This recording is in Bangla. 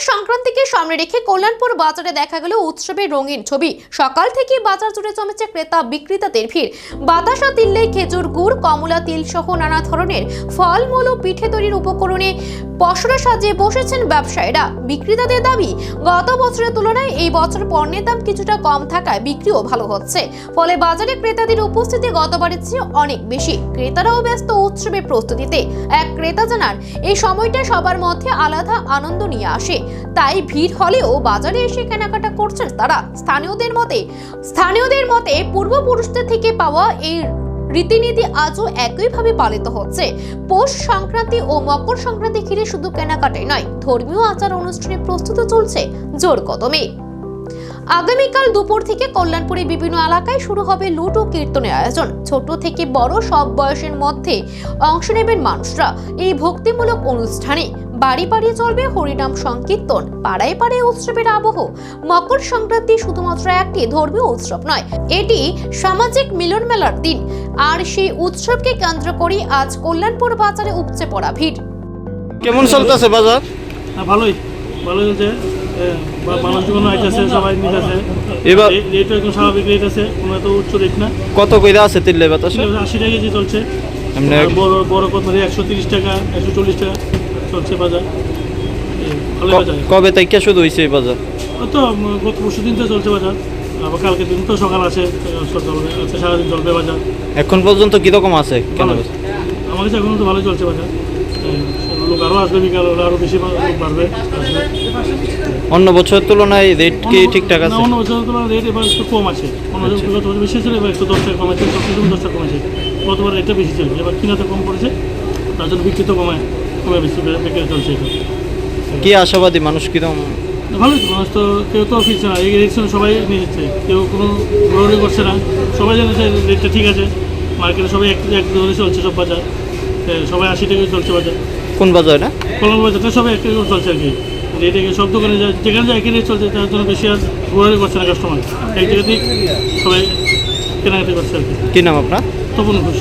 সংক্রান্তিকে সামনে রেখে কল্যাণপুর বাজারে দেখা গেল উৎসবের রঙিন ছবি। সকাল থেকে বাজার জুড়ে জমেছে ক্রেতা বিক্রেতাদের ভিড়। বাতাসা, তিল্লে, খেজুর গুড়, কমলা তিল সহ নানা ধরনের ফলমূল ও পিঠে তৈরির উপকরণে পসরা সাজিয়ে বসেছেন ব্যবসায়ীরা। বিক্রেতাদের দাবি, গত বছরের তুলনায় এই বছর পণ্যের দাম কিছুটা কম থাকায় বিক্রিও ভালো হচ্ছে। ফলে বাজারে ক্রেতাদের উপস্থিতি গতবারের চেয়ে অনেক বেশি। ক্রেতারাও ব্যস্ত উৎসবের প্রস্তুতিতে। এক ক্রেতা জানান, এই সময়টা সবার মধ্যে আলাদা আনন্দ নিয়ে আসে, তাই ভিড় হলেও বাজারে এসে কেনাকাটা করছেন তারা। স্থানীয়দের মতে পূর্বপুরুষদের থেকে পাওয়া এই রীতিনীতি আজও একইভাবে পালিত হচ্ছে। পৌষ সংক্রান্তি ও মকর সংক্রান্তি ঘিরে শুধু কেনাকাটাই নয়, ধর্মীয় আচার অনুষ্ঠানের প্রস্তুতি চলছে জোর কদমে। আগামীকাল দুপুর থেকে কল্যাণপুরে বিভিন্ন এলাকায় শুরু হবে লুট ও কীর্তনের আয়োজন। ছোট থেকে বড় সব বয়সের মধ্যে অংশ নেবেন মানুষরা এই ভক্তিমূলক অনুষ্ঠানে। বাড়ি বাড়ি চলবে হরিনাম সংকীর্তন, পাড়ায় পাড়ায় উৎসবের আবহ। মকর সংক্রান্তি শুধুমাত্র একটি ধর্মীয় উৎসব নয়, এটি সামাজিক মিলন মেলার দিন। আর সেই উৎসবকে কেন্দ্র করে আজ কল্যাণপুর বাজারে উপচে পড়া ভিড়। কেমন চলতেছে বাজার? ভালোই চলছে। মানুষজন আইতেছে, সবাই নিতেছে। এবার রেট একদম স্বাভাবিক রেট আছে, কোনো এত উচ্চ রেট না। কত কইরা আছে তিল্লে বাতাসে? 80 টাকা কেজি চলছে। এমনি বড় কতমারি 130 টাকা, 140 টাকা চলছে বাজার। ভালো বাজার। কবে থেকে শুরু হয়েছে এই বাজার? তো গত পরশু দিন তো চলছে বাজার, আবার কালকে দিন তো সকাল আছে, সারাদিন চলবে বাজার। এখন পর্যন্ত কিরকম আছে? কেন আমার কাছে এখন তো ভালোই চলছে বাজার। লোক আরও আসবে, বিকাল হলে আরও বেশি লোক বাড়বে। অন্য বছরের তুলনায় রেট কি ঠিকঠাক আছে? অন্য বছরের তুলনায় রেট এবার একটু কম আছে। অন্য বছর বেশি ছিল, এবার একটু 10 টাকা কমেছে, 10 টাকা কমেছে। গতবার রেটটা বেশি ছিল, এবার কিনাতে কম পড়েছে, তার জন্য বিক্রি তো কমে বেশি বিক্রি চলছে। কি আশাবাদী মানুষ? কিরকম ভালোই তো, মানুষ তো কেউ তো ফিরছে না, এই রেট সবাই নিয়ে যাচ্ছে, কেউ কোনো ঘোরাঘুরি করছে না। সবাই জানে যে রেটটা ঠিক আছে। মার্কেটে সবাই এক ধরে চলছে সব বাজার, সবাই 80 টাকায় চলছে বাজার। কোন বাজার? না কলম বাজারটা সবাই এক টাকা চলছে আর কি। রেটে সব দোকানে যেখানে যায় একই রেট চলছে, তার জন্য বেশি আর ঘোরাঘুরি করছে না কাস্টমার, এক জায়গাতেই সবাই কেনাকাটি করছে আর কি। কি নাম আপনার? তপন ঘোষ।